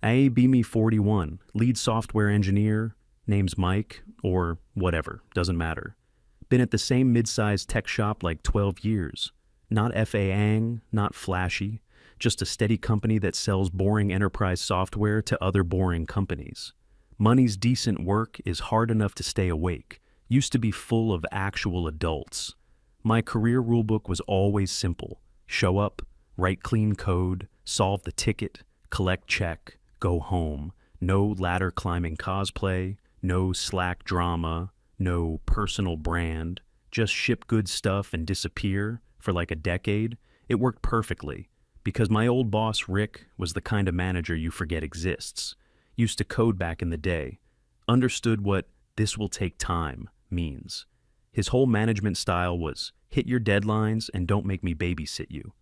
Hey, be me 41, lead software engineer, name's Mike, or whatever, doesn't matter. Been at the same mid-sized tech shop like 12 years. Not FA-ang, not flashy, just a steady company that sells boring enterprise software to other boring companies. Money's decent work is hard enough to stay awake, used to be full of actual adults. My career rulebook was always simple. Show up, write clean code, solve the ticket, collect check, go home. No ladder climbing cosplay, no Slack drama, no personal brand. Just ship good stuff and disappear for like a decade. It worked perfectly because my old boss, Rick, was the kind of manager you forget exists. Used to code back in the day. Understood what "this will take time" means. His whole management style was hit your deadlines and don't make me babysit you.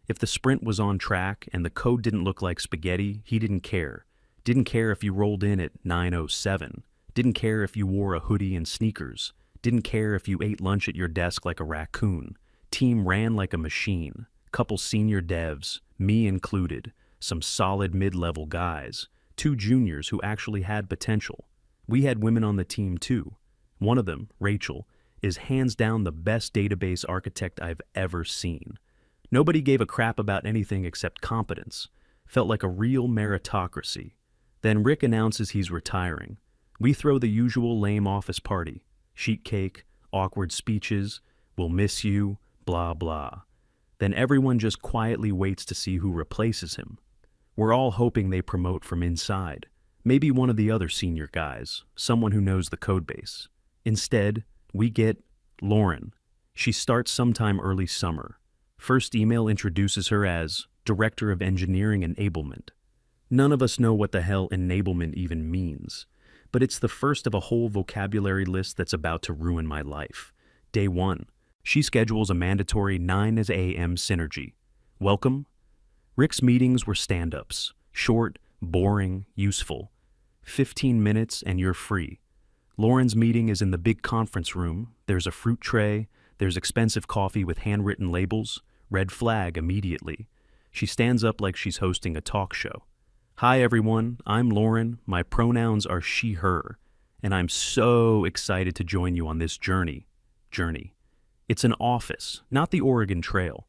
If the sprint was on track and the code didn't look like spaghetti, he didn't care. Didn't care if you rolled in at 9:07. Didn't care if you wore a hoodie and sneakers. Didn't care if you ate lunch at your desk like a raccoon. Team ran like a machine. Couple senior devs, me included, some solid mid-level guys, two juniors who actually had potential. We had women on the team too. One of them, Rachel, is hands down the best database architect I've ever seen. Nobody gave a crap about anything except competence. Felt like a real meritocracy. Then Rick announces he's retiring. We throw the usual lame office party. Sheet cake, awkward speeches, "we'll miss you," blah blah. Then everyone just quietly waits to see who replaces him. We're all hoping they promote from inside. Maybe one of the other senior guys, someone who knows the codebase. Instead, we get Lauren. She starts sometime early summer. First email introduces her as Director of Engineering Enablement. None of us know what the hell enablement even means, but it's the first of a whole vocabulary list that's about to ruin my life. Day 1. She schedules a mandatory 9 a.m. synergy. Welcome. Rick's meetings were stand-ups. Short, boring, useful. 15 minutes and you're free. Lauren's meeting is in the big conference room. There's a fruit tray. There's expensive coffee with handwritten labels. Red flag immediately. She stands up like she's hosting a talk show. "Hi everyone, I'm Lauren. My pronouns are she, her, and I'm so excited to join you on this journey. It's an office, not the Oregon Trail."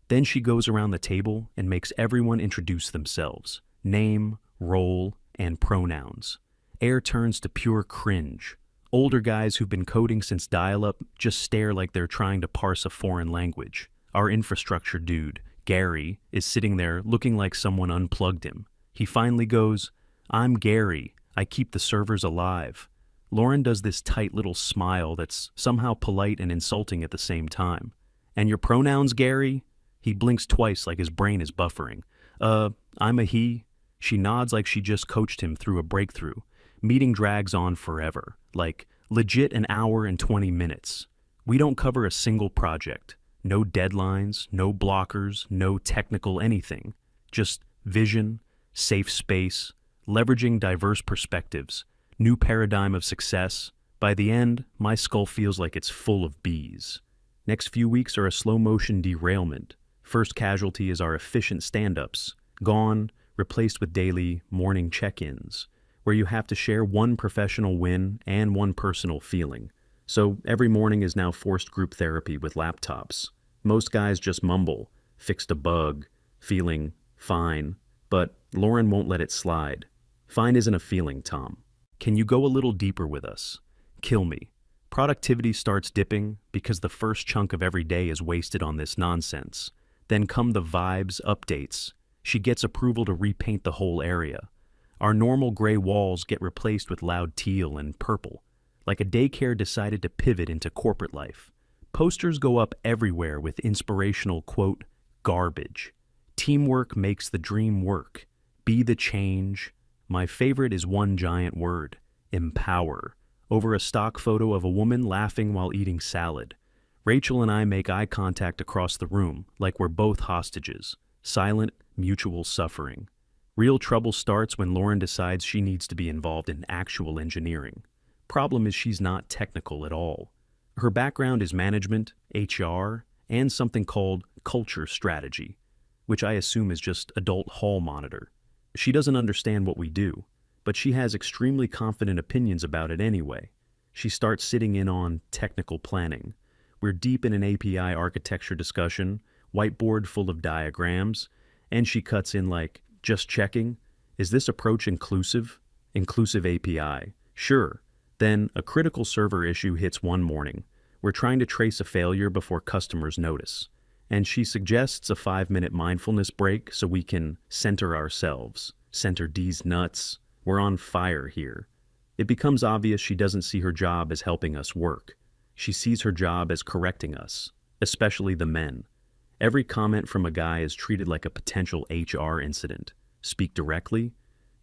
Then she goes around the table and makes everyone introduce themselves. Name, role, and pronouns. Air turns to pure cringe. Older guys who've been coding since dial-up just stare like they're trying to parse a foreign language. Our infrastructure dude, Gary, is sitting there looking like someone unplugged him. He finally goes, "I'm Gary. I keep the servers alive." Lauren does this tight little smile that's somehow polite and insulting at the same time. "And your pronouns, Gary?" He blinks twice like his brain is buffering. I'm a he." She nods like she just coached him through a breakthrough. Meeting drags on forever. Like, legit an hour and 20 minutes. We don't cover a single project. No deadlines, no blockers, no technical anything. Just vision, safe space, leveraging diverse perspectives, new paradigm of success. By the end, my skull feels like it's full of bees. Next few weeks are a slow-motion derailment. First casualty is our efficient stand-ups. Gone, replaced with daily morning check-ins, where you have to share one professional win and one personal feeling. So every morning is now forced group therapy with laptops. Most guys just mumble, "fixed a bug," feeling fine, but Lauren won't let it slide. Fine isn't a feeling, Tom. Can you go a little deeper with us? Kill me. Productivity starts dipping because the first chunk of every day is wasted on this nonsense. Then come the vibes, updates. She gets approval to repaint the whole area. Our normal gray walls get replaced with loud teal and purple, like a daycare decided to pivot into corporate life. Posters go up everywhere with inspirational, quote, "garbage." Teamwork makes the dream work. Be the change. My favorite is one giant word, empower, over a stock photo of a woman laughing while eating salad. Rachel and I make eye contact across the room, like we're both hostages. Silent, mutual suffering. Real trouble starts when Lauren decides she needs to be involved in actual engineering. Problem is she's not technical at all. Her background is management, HR, and something called culture strategy, which I assume is just adult hall monitor. She doesn't understand what we do, but she has extremely confident opinions about it anyway. She starts sitting in on technical planning. We're deep in an API architecture discussion, whiteboard full of diagrams, and she cuts in like, just checking, is this approach inclusive? Inclusive API. Sure. Then a critical server issue hits one morning. We're trying to trace a failure before customers notice. And she suggests a 5-minute mindfulness break so we can center ourselves, center D's nuts. We're on fire here. It becomes obvious she doesn't see her job as helping us work. She sees her job as correcting us, especially the men. Every comment from a guy is treated like a potential HR incident. Speak directly.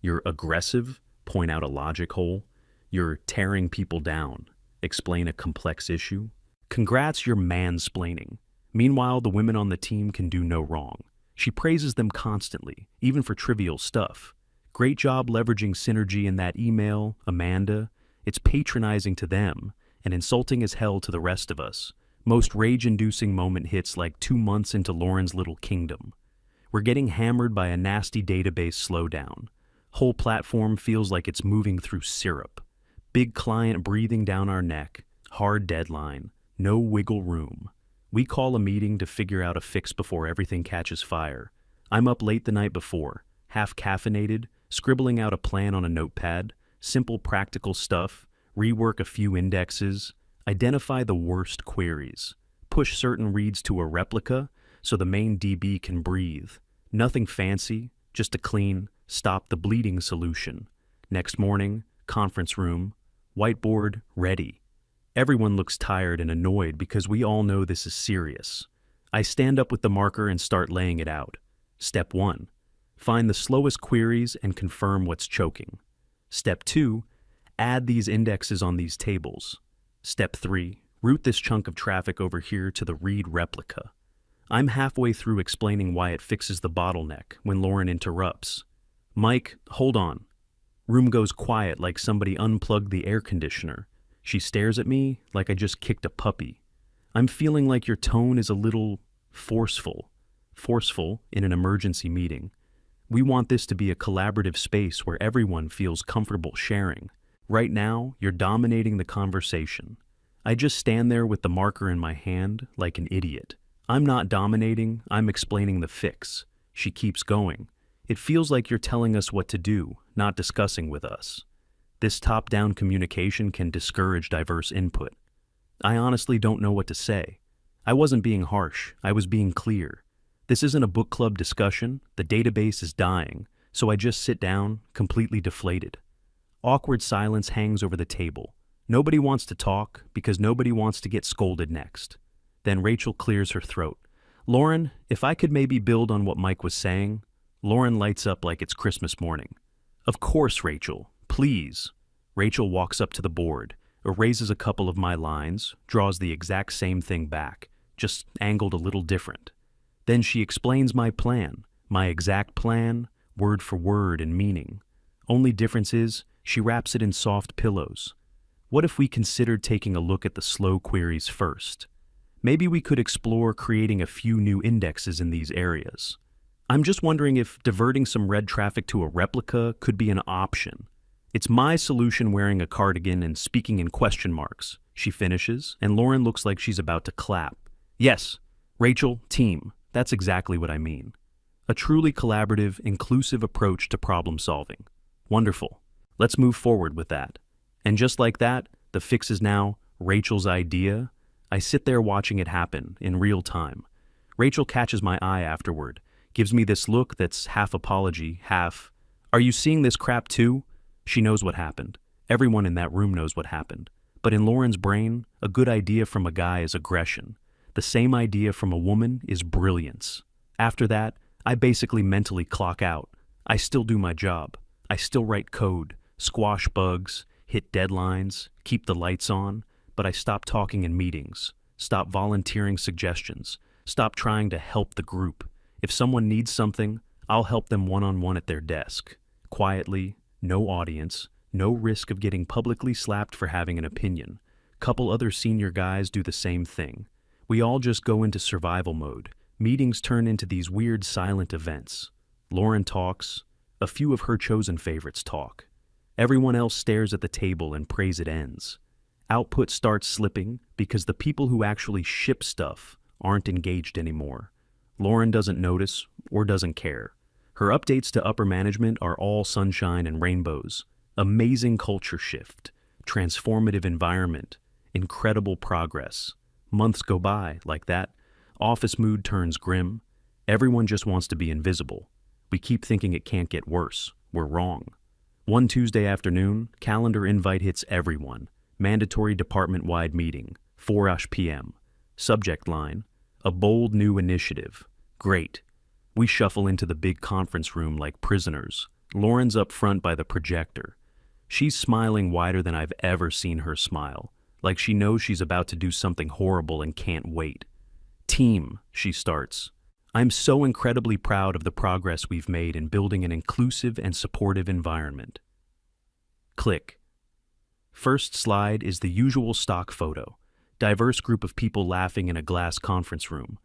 You're aggressive. Point out a logic hole. You're tearing people down. Explain a complex issue. Congrats, you're mansplaining. Meanwhile, the women on the team can do no wrong. She praises them constantly, even for trivial stuff. Great job leveraging synergy in that email, Amanda. It's patronizing to them and insulting as hell to the rest of us. Most rage-inducing moment hits like 2 months into Lauren's little kingdom. We're getting hammered by a nasty database slowdown. Whole platform feels like it's moving through syrup. Big client breathing down our neck. Hard deadline. No wiggle room. We call a meeting to figure out a fix before everything catches fire. I'm up late the night before, half caffeinated, scribbling out a plan on a notepad, simple practical stuff, rework a few indexes, identify the worst queries, push certain reads to a replica so the main DB can breathe. Nothing fancy, just a clean, stop the bleeding solution. Next morning, conference room, whiteboard, ready. Everyone looks tired and annoyed because we all know this is serious. I stand up with the marker and start laying it out. Step 1. Find the slowest queries and confirm what's choking. Step 2. Add these indexes on these tables. Step 3. Route this chunk of traffic over here to the read replica. I'm halfway through explaining why it fixes the bottleneck when Lauren interrupts. Mike, hold on. Room goes quiet like somebody unplugged the air conditioner. She stares at me like I just kicked a puppy. I'm feeling like your tone is a little forceful. Forceful in an emergency meeting. We want this to be a collaborative space where everyone feels comfortable sharing. Right now, you're dominating the conversation. I just stand there with the marker in my hand like an idiot. I'm not dominating, I'm explaining the fix. She keeps going. It feels like you're telling us what to do, not discussing with us. This top-down communication can discourage diverse input. I honestly don't know what to say. I wasn't being harsh, I was being clear. This isn't a book club discussion, the database is dying, so I just sit down, completely deflated. Awkward silence hangs over the table. Nobody wants to talk because nobody wants to get scolded next. Then Rachel clears her throat. Lauren, if I could maybe build on what Mike was saying. Lauren lights up like it's Christmas morning. Of course, Rachel. Please. Rachel walks up to the board, erases a couple of my lines, draws the exact same thing back, just angled a little different. Then she explains my plan, my exact plan, word for word and meaning. Only difference is, she wraps it in soft pillows. What if we considered taking a look at the slow queries first? Maybe we could explore creating a few new indexes in these areas. I'm just wondering if diverting some red traffic to a replica could be an option. It's my solution wearing a cardigan and speaking in question marks. She finishes, and Lauren looks like she's about to clap. Yes, Rachel, team, that's exactly what I mean. A truly collaborative, inclusive approach to problem solving. Wonderful. Let's move forward with that. And just like that, the fix is now Rachel's idea. I sit there watching it happen in real time. Rachel catches my eye afterward, gives me this look that's half apology, half, "Are you seeing this crap too?" She knows what happened. Everyone in that room knows what happened. But in Lauren's brain, a good idea from a guy is aggression. The same idea from a woman is brilliance. After that, I basically mentally clock out. I still do my job. I still write code, squash bugs, hit deadlines, keep the lights on, but I stop talking in meetings, stop volunteering suggestions, stop trying to help the group. If someone needs something, I'll help them one-on-one at their desk. Quietly, no audience, no risk of getting publicly slapped for having an opinion. Couple other senior guys do the same thing. We all just go into survival mode. Meetings turn into these weird silent events. Lauren talks. a few of her chosen favorites talk. Everyone else stares at the table and prays it ends. Output starts slipping because the people who actually ship stuff aren't engaged anymore. Lauren doesn't notice or doesn't care. Her updates to upper management are all sunshine and rainbows. Amazing culture shift, transformative environment, incredible progress. Months go by like that. Office mood turns grim. Everyone just wants to be invisible. We keep thinking it can't get worse. We're wrong. One Tuesday afternoon, calendar invite hits everyone. Mandatory department-wide meeting, 4 p.m. Subject line, a bold new initiative. Great. We shuffle into the big conference room like prisoners. Lauren's up front by the projector. She's smiling wider than I've ever seen her smile, like she knows she's about to do something horrible and can't wait. Team, she starts. I'm so incredibly proud of the progress we've made in building an inclusive and supportive environment. Click. First slide is the usual stock photo. Diverse group of people laughing in a glass conference room.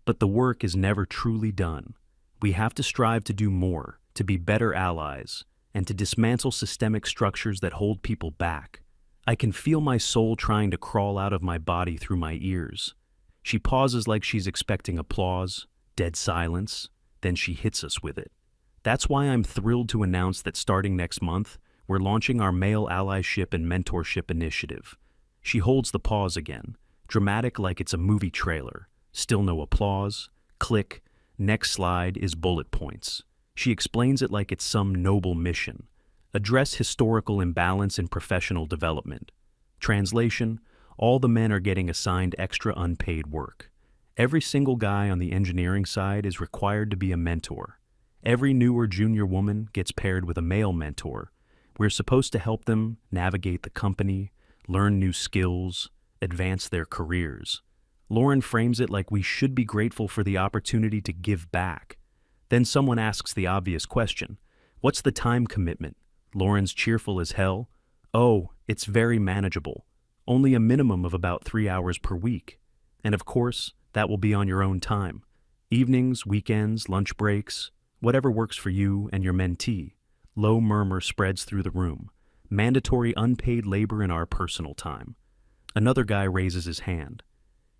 But the work is never truly done. We have to strive to do more, to be better allies, and to dismantle systemic structures that hold people back. I can feel my soul trying to crawl out of my body through my ears. She pauses like she's expecting applause, dead silence, then she hits us with it. That's why I'm thrilled to announce that starting next month, we're launching our Male Allyship and Mentorship Initiative. She holds the pause again, dramatic like it's a movie trailer. Still no applause. Click. Next slide is bullet points. She explains it like it's some noble mission. Address historical imbalance in professional development. Translation, all the men are getting assigned extra unpaid work. Every single guy on the engineering side is required to be a mentor. Every new or junior woman gets paired with a male mentor. We're supposed to help them navigate the company, learn new skills, advance their careers. Lauren frames it like we should be grateful for the opportunity to give back. Then someone asks the obvious question, what's the time commitment? Lauren's cheerful as hell. Oh, it's very manageable. Only a minimum of about 3 hours per week. And of course, that will be on your own time. Evenings, weekends, lunch breaks, whatever works for you and your mentee. Low murmur spreads through the room. Mandatory unpaid labor in our personal time. Another guy raises his hand.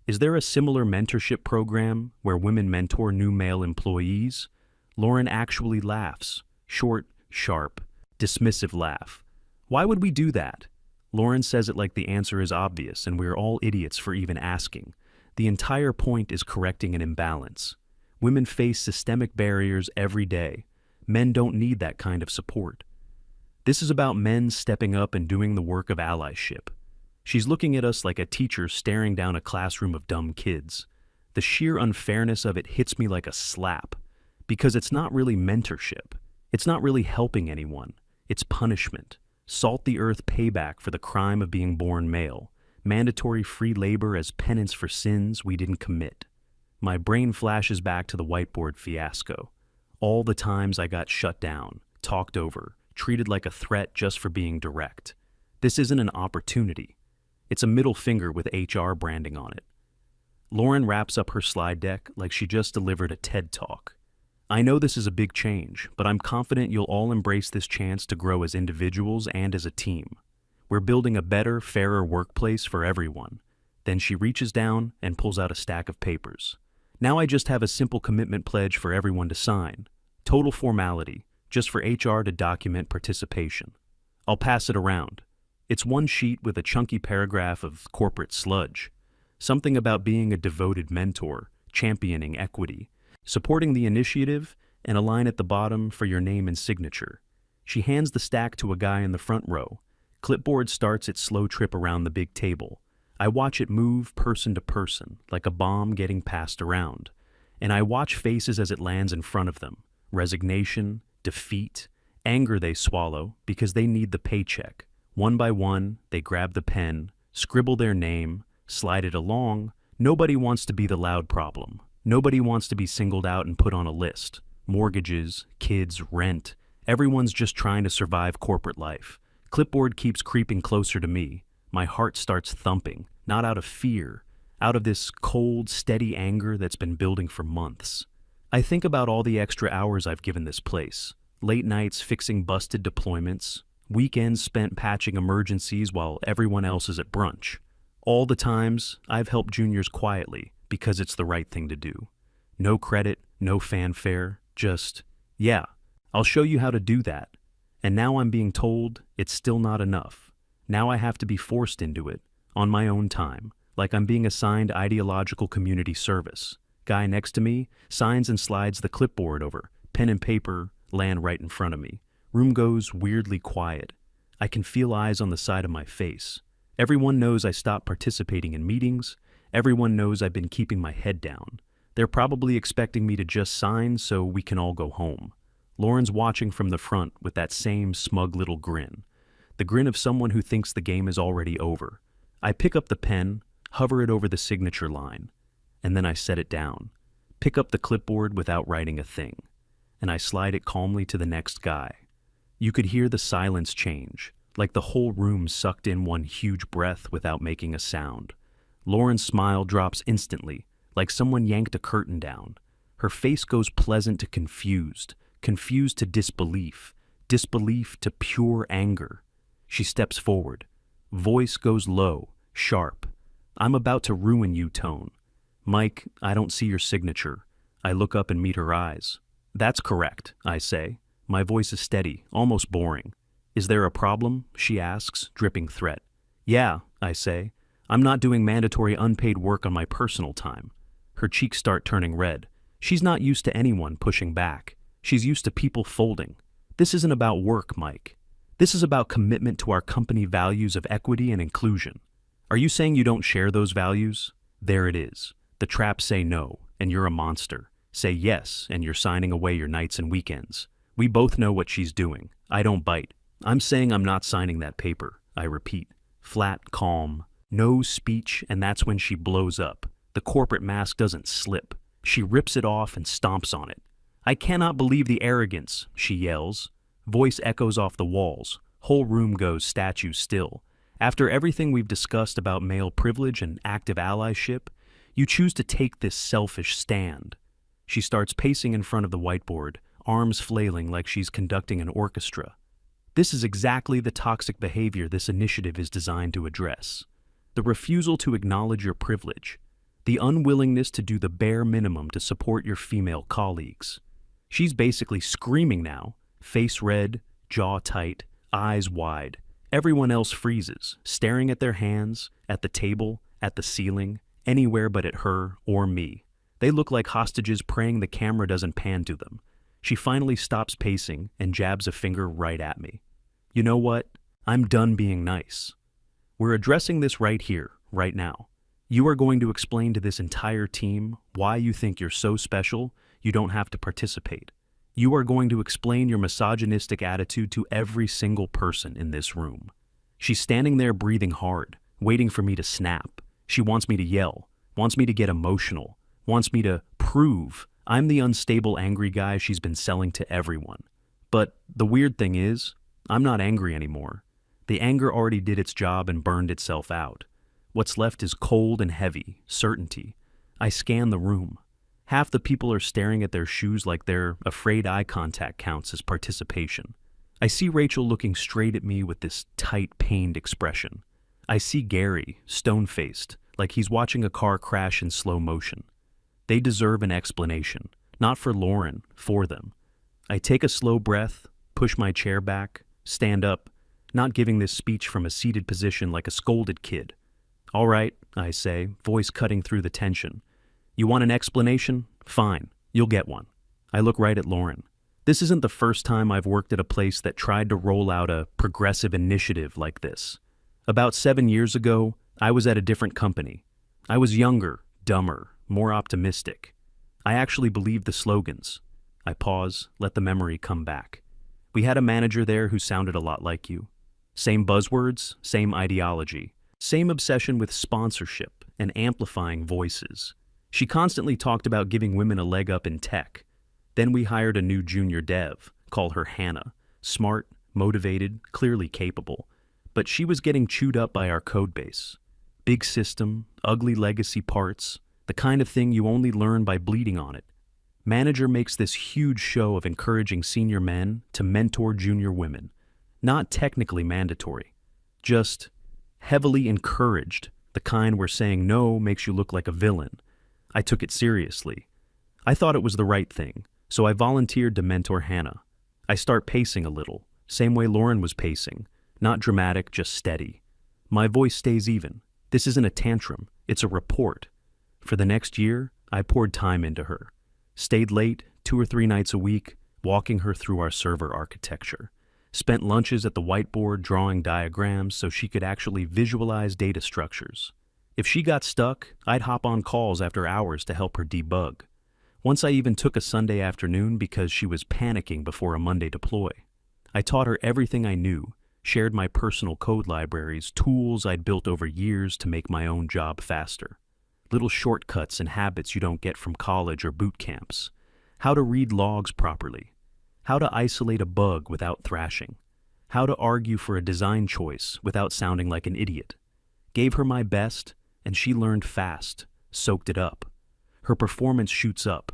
Is there a similar mentorship program where women mentor new male employees? Lauren actually laughs. Short, sharp, dismissive laugh. Why would we do that? Lauren says it like the answer is obvious and we're all idiots for even asking. The entire point is correcting an imbalance. Women face systemic barriers every day. Men don't need that kind of support. This is about men stepping up and doing the work of allyship. She's looking at us like a teacher staring down a classroom of dumb kids. The sheer unfairness of it hits me like a slap, because it's not really mentorship. It's not really helping anyone. It's punishment. Salt the earth payback for the crime of being born male. Mandatory free labor as penance for sins we didn't commit. My brain flashes back to the whiteboard fiasco. All the times I got shut down, talked over, treated like a threat just for being direct. This isn't an opportunity. It's a middle finger with HR branding on it. Lauren wraps up her slide deck like she just delivered a TED Talk. I know this is a big change, but I'm confident you'll all embrace this chance to grow as individuals and as a team. We're building a better, fairer workplace for everyone. Then she reaches down and pulls out a stack of papers. Now I just have a simple commitment pledge for everyone to sign. Total formality, just for HR to document participation. I'll pass it around. It's one sheet with a chunky paragraph of corporate sludge. Something about being a devoted mentor, championing equity, supporting the initiative, and a line at the bottom for your name and signature. She hands the stack to a guy in the front row. Clipboard starts its slow trip around the big table. I watch it move person to person, like a bomb getting passed around. And I watch faces as it lands in front of them. Resignation, defeat, anger they swallow because they need the paycheck. One by one, they grab the pen, scribble their name, slide it along. Nobody wants to be the loud problem. Nobody wants to be singled out and put on a list. Mortgages, kids, rent. Everyone's just trying to survive corporate life. Clipboard keeps creeping closer to me. My heart starts thumping, not out of fear, out of this cold, steady anger that's been building for months. I think about all the extra hours I've given this place. late nights fixing busted deployments, weekends spent patching emergencies while everyone else is at brunch. All the times, I've helped juniors quietly because it's the right thing to do. No credit, no fanfare, just, yeah, I'll show you how to do that. And now I'm being told it's still not enough. Now I have to be forced into it, on my own time, like I'm being assigned ideological community service. Guy next to me signs and slides the clipboard over, pen and paper land right in front of me. Room goes weirdly quiet. I can feel eyes on the side of my face. Everyone knows I stopped participating in meetings. Everyone knows I've been keeping my head down. They're probably expecting me to just sign so we can all go home. Lauren's watching from the front with that same smug little grin. The grin of someone who thinks the game is already over. I pick up the pen, hover it over the signature line, and then I set it down. Pick up the clipboard without writing a thing, and I slide it calmly to the next guy. You could hear the silence change, like the whole room sucked in one huge breath without making a sound. Lauren's smile drops instantly, like someone yanked a curtain down. Her face goes pleasant to confused, confused to disbelief, disbelief to pure anger. She steps forward. Voice goes low, sharp. I'm about to ruin you tone. Mike, I don't see your signature. I look up and meet her eyes. That's correct, I say. My voice is steady, almost boring. Is there a problem? She asks, dripping threat. Yeah, I say. I'm not doing mandatory unpaid work on my personal time. Her cheeks start turning red. She's not used to anyone pushing back. She's used to people folding. This isn't about work, Mike. This is about commitment to our company values of equity and inclusion. Are you saying you don't share those values? There it is. The traps say no, and you're a monster. Say yes, and you're signing away your nights and weekends. We both know what she's doing. I don't bite. I'm saying I'm not signing that paper. I repeat. Flat, calm, no speech, and that's when she blows up. The corporate mask doesn't slip. She rips it off and stomps on it. I cannot believe the arrogance, she yells. Voice echoes off the walls. Whole room goes statue still. After everything we've discussed about male privilege and active allyship, you choose to take this selfish stand. She starts pacing in front of the whiteboard, arms flailing like she's conducting an orchestra. This is exactly the toxic behavior this initiative is designed to address. The refusal to acknowledge your privilege. The unwillingness to do the bare minimum to support your female colleagues. She's basically screaming now, face red, jaw tight, eyes wide. Everyone else freezes, staring at their hands, at the table, at the ceiling, anywhere but at her or me. They look like hostages praying the camera doesn't pan to them. She finally stops pacing and jabs a finger right at me. You know what? I'm done being nice. We're addressing this right here, right now. You are going to explain to this entire team why you think you're so special you don't have to participate. You are going to explain your misogynistic attitude to every single person in this room. She's standing there breathing hard, waiting for me to snap. She wants me to yell, wants me to get emotional, wants me to prove I'm the unstable, angry guy she's been selling to everyone. But the weird thing is, I'm not angry anymore. The anger already did its job and burned itself out. What's left is cold and heavy, certainty. I scan the room. Half the people are staring at their shoes like they're afraid eye contact counts as participation. I see Rachel looking straight at me with this tight, pained expression. I see Gary, stone-faced, like he's watching a car crash in slow motion. They deserve an explanation, not for Lauren, for them. I take a slow breath, push my chair back, stand up, not giving this speech from a seated position like a scolded kid. All right, I say, voice cutting through the tension. You want an explanation? Fine, you'll get one. I look right at Lauren. This isn't the first time I've worked at a place that tried to roll out a progressive initiative like this. About 7 years ago, I was at a different company. I was younger, dumber, more optimistic. I actually believed the slogans. I pause, let the memory come back. We had a manager there who sounded a lot like you. Same buzzwords, same ideology, same obsession with sponsorship and amplifying voices. She constantly talked about giving women a leg up in tech. Then we hired a new junior dev, call her Hannah. Smart, motivated, clearly capable. But she was getting chewed up by our code base. Big system, ugly legacy parts, the kind of thing you only learn by bleeding on it. Manager makes this huge show of encouraging senior men to mentor junior women. Not technically mandatory, just heavily encouraged, the kind where saying no makes you look like a villain. I took it seriously. I thought it was the right thing, so I volunteered to mentor Hannah. I start pacing a little, same way Lauren was pacing. Not dramatic, just steady. My voice stays even. This isn't a tantrum, it's a report. For the next year, I poured time into her. Stayed late, 2 or 3 nights a week, walking her through our server architecture. Spent lunches at the whiteboard drawing diagrams so she could actually visualize data structures. If she got stuck, I'd hop on calls after hours to help her debug. Once I even took a Sunday afternoon because she was panicking before a Monday deploy. I taught her everything I knew, shared my personal code libraries, tools I'd built over years to make my own job faster. Little shortcuts and habits you don't get from college or boot camps. How to read logs properly. How to isolate a bug without thrashing. How to argue for a design choice without sounding like an idiot. Gave her my best, and she learned fast, soaked it up. Her performance shoots up.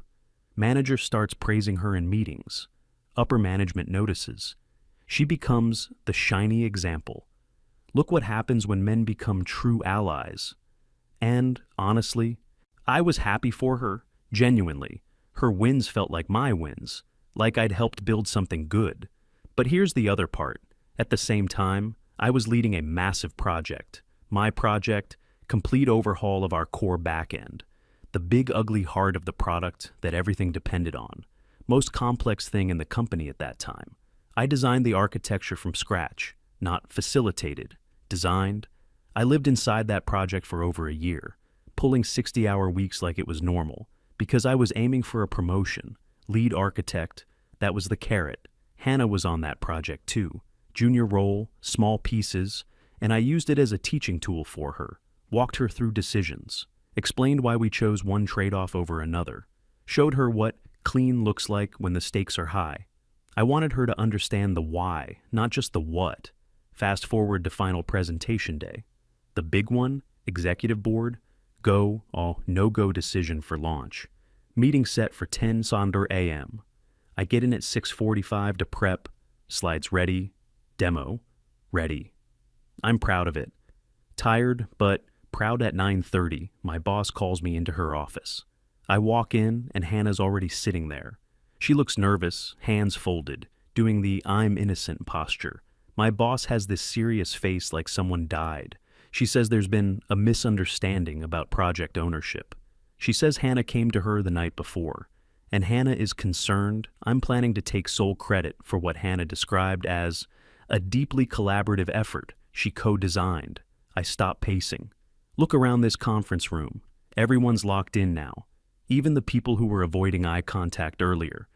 Manager starts praising her in meetings. Upper management notices. She becomes the shiny example. Look what happens when men become true allies. And, honestly, I was happy for her, genuinely. Her wins felt like my wins, like I'd helped build something good. But here's the other part. At the same time, I was leading a massive project. My project, complete overhaul of our core backend. The big ugly heart of the product that everything depended on. Most complex thing in the company at that time. I designed the architecture from scratch, not facilitated, designed. I lived inside that project for over a year, pulling 60-hour weeks like it was normal, because I was aiming for a promotion. Lead architect, that was the carrot. Hannah was on that project too. Junior role, small pieces, and I used it as a teaching tool for her. Walked her through decisions. Explained why we chose one trade-off over another. Showed her what clean looks like when the stakes are high. I wanted her to understand the why, not just the what. Fast forward to final presentation day. The big one, executive board, go or no-go decision for launch. Meeting set for 10 Sonder a.m. I get in at 6:45 to prep, slides ready, demo, ready. I'm proud of it. Tired, but proud at 9:30, my boss calls me into her office. I walk in and Hannah's already sitting there. She looks nervous, hands folded, doing the I'm innocent posture. My boss has this serious face like someone died. She says there's been a misunderstanding about project ownership. She says Hannah came to her the night before, and Hannah is concerned. I'm planning to take sole credit for what Hannah described as a deeply collaborative effort she co-designed. I stop pacing. Look around this conference room. Everyone's locked in now. Even the people who were avoiding eye contact earlier.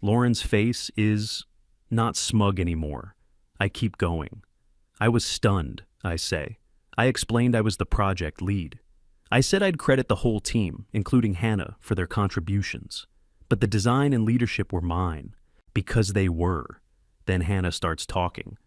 Lauren's face is not smug anymore. I keep going. I was stunned, I say. I explained I was the project lead. I said I'd credit the whole team, including Hannah, for their contributions. But the design and leadership were mine, because they were. Then Hannah starts talking.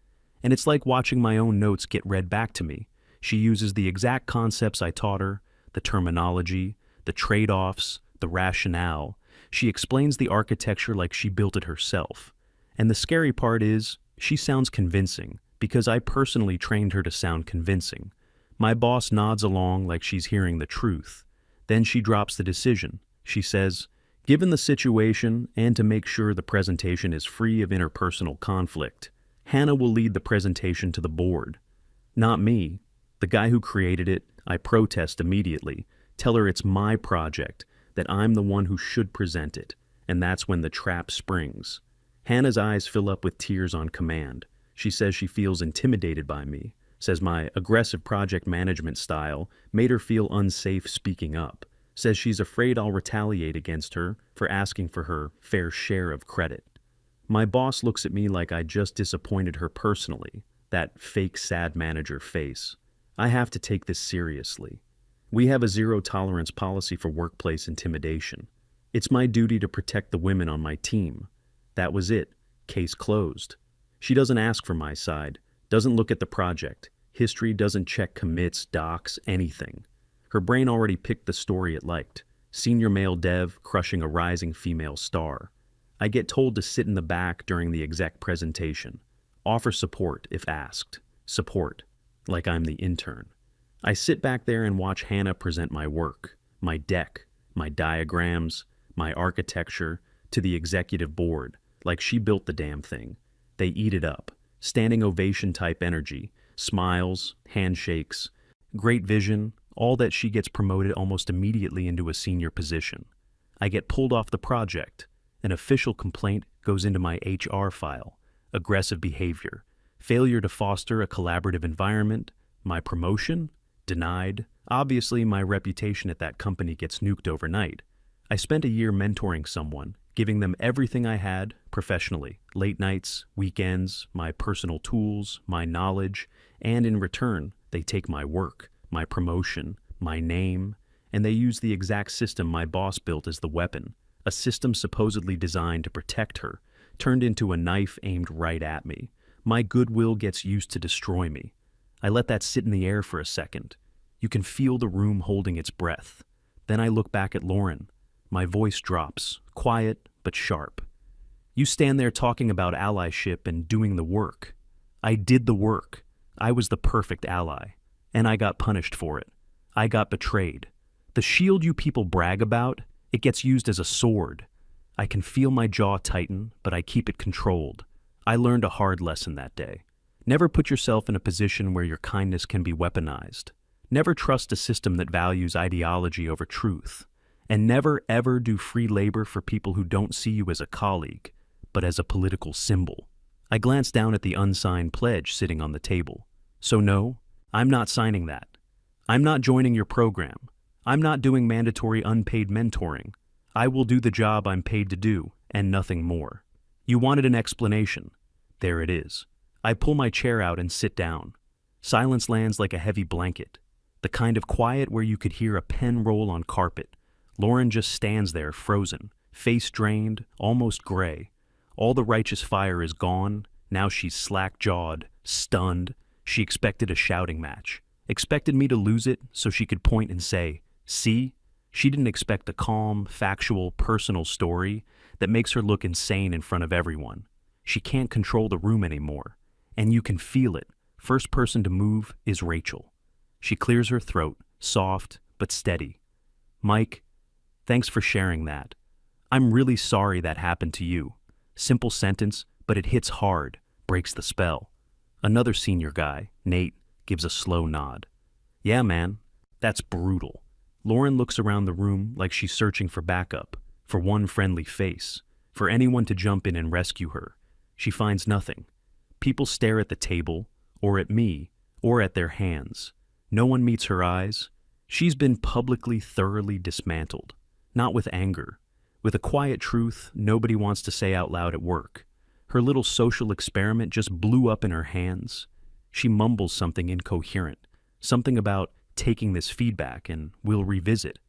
And it's like watching my own notes get read back to me. She uses the exact concepts I taught her, the terminology, the trade-offs, the rationale. She explains the architecture like she built it herself. And the scary part is, she sounds convincing, because I personally trained her to sound convincing. My boss nods along like she's hearing the truth. Then she drops the decision. She says, given the situation and to make sure the presentation is free of interpersonal conflict, Hannah will lead the presentation to the board. Not me. The guy who created it, I protest immediately. Tell her it's my project, that I'm the one who should present it, and that's when the trap springs. Hannah's eyes fill up with tears on command. She says she feels intimidated by me, says my aggressive project management style made her feel unsafe speaking up, says she's afraid I'll retaliate against her for asking for her fair share of credit. My boss looks at me like I just disappointed her personally, that fake sad manager face. I have to take this seriously. We have a zero-tolerance policy for workplace intimidation. It's my duty to protect the women on my team. That was it. Case closed. She doesn't ask for my side, doesn't look at the project. History doesn't check commits, docs, anything. Her brain already picked the story it liked. Senior male dev crushing a rising female star. I get told to sit in the back during the exec presentation. Offer support if asked. Support. Like I'm the intern. I sit back there and watch Hannah present my work, my deck, my diagrams, my architecture, to the executive board, like she built the damn thing. They eat it up. Standing ovation type energy, smiles, handshakes, great vision, all that she gets promoted almost immediately into a senior position. I get pulled off the project. An official complaint goes into my HR file. Aggressive behavior. Failure to foster a collaborative environment. My promotion? Denied. Obviously, my reputation at that company gets nuked overnight. I spent a year mentoring someone, giving them everything I had professionally, late nights, weekends, my personal tools, my knowledge, and in return, they take my work, my promotion, my name, and they use the exact system my boss built as the weapon, a system supposedly designed to protect her, turned into a knife aimed right at me. My goodwill gets used to destroy me. I let that sit in the air for a second. You can feel the room holding its breath. Then I look back at Lauren. My voice drops, quiet but sharp. You stand there talking about allyship and doing the work. I did the work. I was the perfect ally. And I got punished for it. I got betrayed. The shield you people brag about, it gets used as a sword. I can feel my jaw tighten, but I keep it controlled. I learned a hard lesson that day. Never put yourself in a position where your kindness can be weaponized. Never trust a system that values ideology over truth. And never ever do free labor for people who don't see you as a colleague, but as a political symbol. I glanced down at the unsigned pledge sitting on the table. So no, I'm not signing that. I'm not joining your program. I'm not doing mandatory unpaid mentoring. I will do the job I'm paid to do, and nothing more. You wanted an explanation. There it is. I pull my chair out and sit down. Silence lands like a heavy blanket, the kind of quiet where you could hear a pen roll on carpet. Lauren just stands there frozen, face drained, almost gray. All the righteous fire is gone. Now she's slack-jawed, stunned. She expected a shouting match. Expected me to lose it so she could point and say, "See?" She didn't expect a calm, factual, personal story that makes her look insane in front of everyone. She can't control the room anymore. And you can feel it. First person to move is Rachel. She clears her throat, soft but steady. "Mike, thanks for sharing that. I'm really sorry that happened to you." Simple sentence, but it hits hard, breaks the spell. Another senior guy, Nate, gives a slow nod. "Yeah, man, that's brutal." Lauren looks around the room like she's searching for backup, for one friendly face, for anyone to jump in and rescue her. She finds nothing. People stare at the table, or at me, or at their hands. No one meets her eyes. She's been publicly thoroughly dismantled. Not with anger. With a quiet truth nobody wants to say out loud at work. Her little social experiment just blew up in her hands. She mumbles something incoherent, something about taking this feedback and we'll revisit.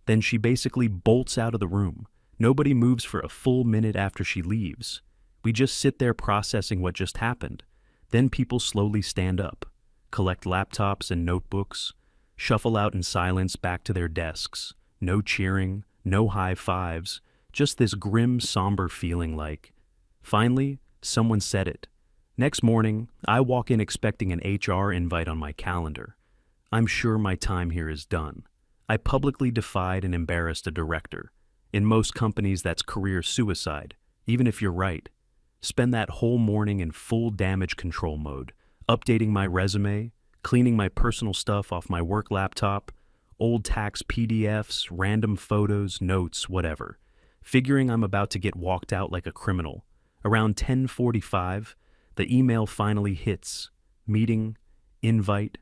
Then she basically bolts out of the room. Nobody moves for a full minute after she leaves. We just sit there processing what just happened. Then people slowly stand up, collect laptops and notebooks, shuffle out in silence back to their desks. No cheering, no high fives, just this grim, somber feeling like, finally, someone said it. Next morning, I walk in expecting an HR invite on my calendar. I'm sure my time here is done. I publicly defied and embarrassed a director. In most companies, that's career suicide, even if you're right. Spend that whole morning in full damage control mode, updating my resume, cleaning my personal stuff off my work laptop, old tax PDFs, random photos, notes, whatever, figuring I'm about to get walked out like a criminal. Around 10:45, the email finally hits. Meeting, invite,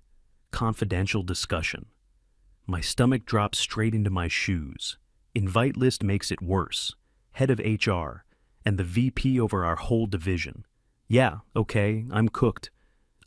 confidential discussion. My stomach drops straight into my shoes. Invite list makes it worse. Head of HR, and the VP over our whole division. Yeah, okay, I'm cooked.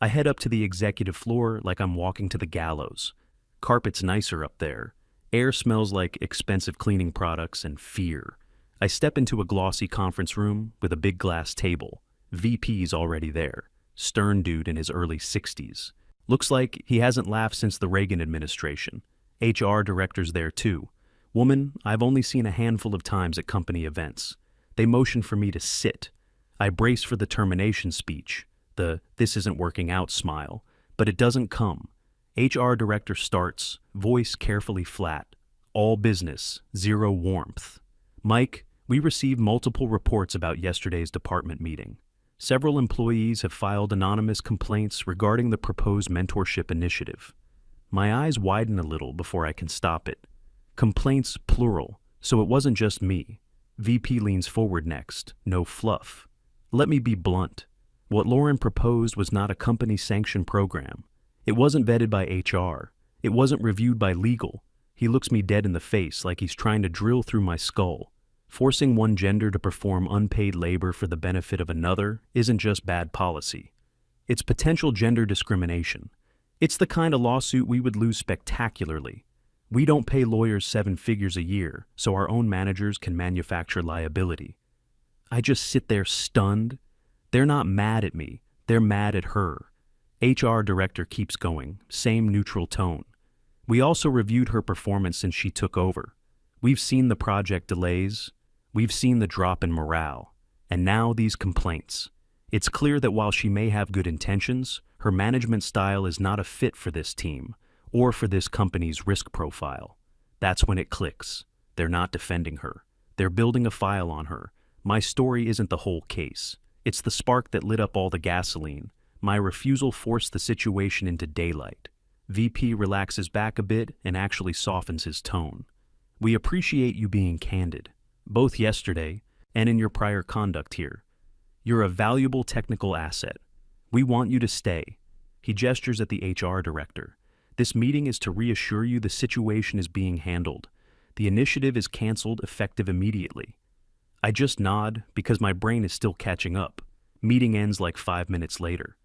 I head up to the executive floor like I'm walking to the gallows. Carpet's nicer up there. Air smells like expensive cleaning products and fear. I step into a glossy conference room with a big glass table. VP's already there. Stern dude in his early 60s. Looks like he hasn't laughed since the Reagan administration. HR director's there too. Woman, I've only seen a handful of times at company events. They motion for me to sit. I brace for the termination speech, the "this isn't working out" smile, but it doesn't come. HR director starts, voice carefully flat. All business, zero warmth. Mike, we received multiple reports about yesterday's department meeting. Several employees have filed anonymous complaints regarding the proposed mentorship initiative. My eyes widen a little before I can stop it. Complaints plural, so it wasn't just me. VP leans forward next, no fluff. Let me be blunt. What Lauren proposed was not a company-sanctioned program. It wasn't vetted by HR. It wasn't reviewed by legal. He looks me dead in the face like he's trying to drill through my skull. Forcing one gender to perform unpaid labor for the benefit of another isn't just bad policy. It's potential gender discrimination. It's the kind of lawsuit we would lose spectacularly. We don't pay lawyers 7 figures a year, so our own managers can manufacture liability. I just sit there stunned. They're not mad at me. They're mad at her. HR director keeps going, same neutral tone. We also reviewed her performance since she took over. We've seen the project delays. We've seen the drop in morale. And now these complaints. It's clear that while she may have good intentions, her management style is not a fit for this team or for this company's risk profile. That's when it clicks. They're not defending her. They're building a file on her. My story isn't the whole case. It's the spark that lit up all the gasoline. My refusal forced the situation into daylight. VP relaxes back a bit and actually softens his tone. We appreciate you being candid, both yesterday and in your prior conduct here. You're a valuable technical asset. We want you to stay. He gestures at the HR director. This meeting is to reassure you the situation is being handled. The initiative is canceled effective immediately. I just nod because my brain is still catching up. Meeting ends like 5 minutes later.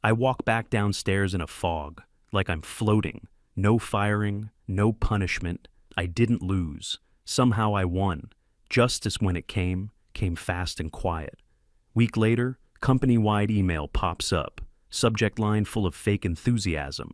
I walk back downstairs in a fog, like I'm floating. No firing, no punishment. I didn't lose. Somehow I won. Justice, when it came fast and quiet. Week later, company-wide email pops up. Subject line full of fake enthusiasm.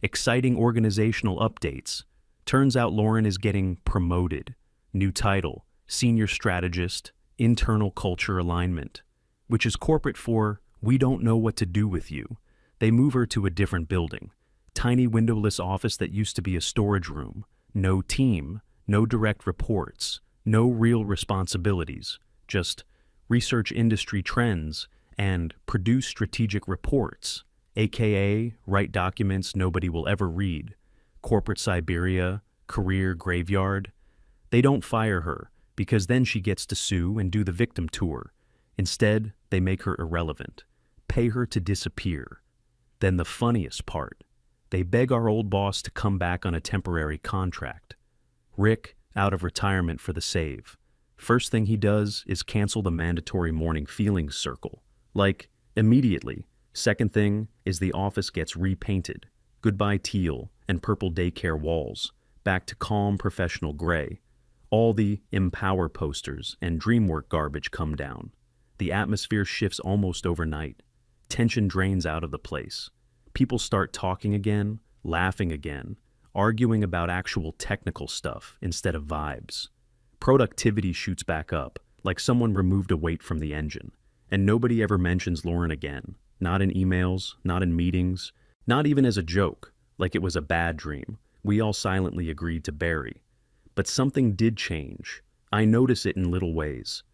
Exciting organizational updates. Turns out Lauren is getting promoted. New title, senior strategist, internal culture alignment, which is corporate for "we don't know what to do with you." They move her to a different building. Tiny windowless office that used to be a storage room. No team, no direct reports, no real responsibilities. Just research industry trends and produce strategic reports, aka write documents nobody will ever read. Corporate Siberia, career graveyard. They don't fire her because then she gets to sue and do the victim tour. Instead, they make her irrelevant, pay her to disappear. Then the funniest part, they beg our old boss to come back on a temporary contract. Rick, out of retirement for the save. First thing he does is cancel the mandatory morning feelings circle. Like, immediately. Second thing is the office gets repainted. Goodbye teal and purple daycare walls. Back to calm professional gray. All the Empower posters and DreamWork garbage come down. The atmosphere shifts almost overnight. Tension drains out of the place. People start talking again, laughing again, arguing about actual technical stuff instead of vibes. Productivity shoots back up, like someone removed a weight from the engine. And nobody ever mentions Lauren again. Not in emails, not in meetings, not even as a joke, like it was a bad dream we all silently agreed to bury. But something did change. I notice it in little ways.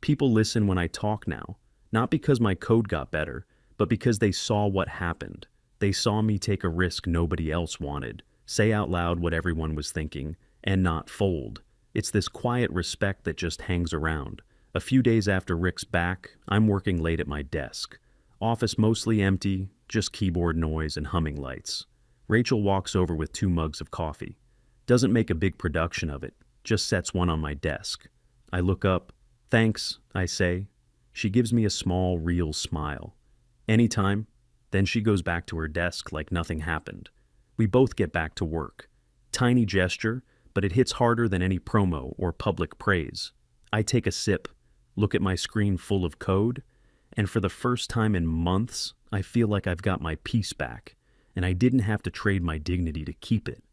People listen when I talk now, not because my code got better, but because they saw what happened. They saw me take a risk nobody else wanted, say out loud what everyone was thinking, and not fold. It's this quiet respect that just hangs around. A few days after Rick's back, I'm working late at my desk. Office mostly empty, just keyboard noise and humming lights. Rachel walks over with 2 mugs of coffee. Doesn't make a big production of it, just sets one on my desk. I look up. "Thanks," I say. She gives me a small, real smile. "Anytime." Then she goes back to her desk like nothing happened. We both get back to work. Tiny gesture, but it hits harder than any promo or public praise. I take a sip, look at my screen full of code, and for the first time in months, I feel like I've got my peace back, and I didn't have to trade my dignity to keep it.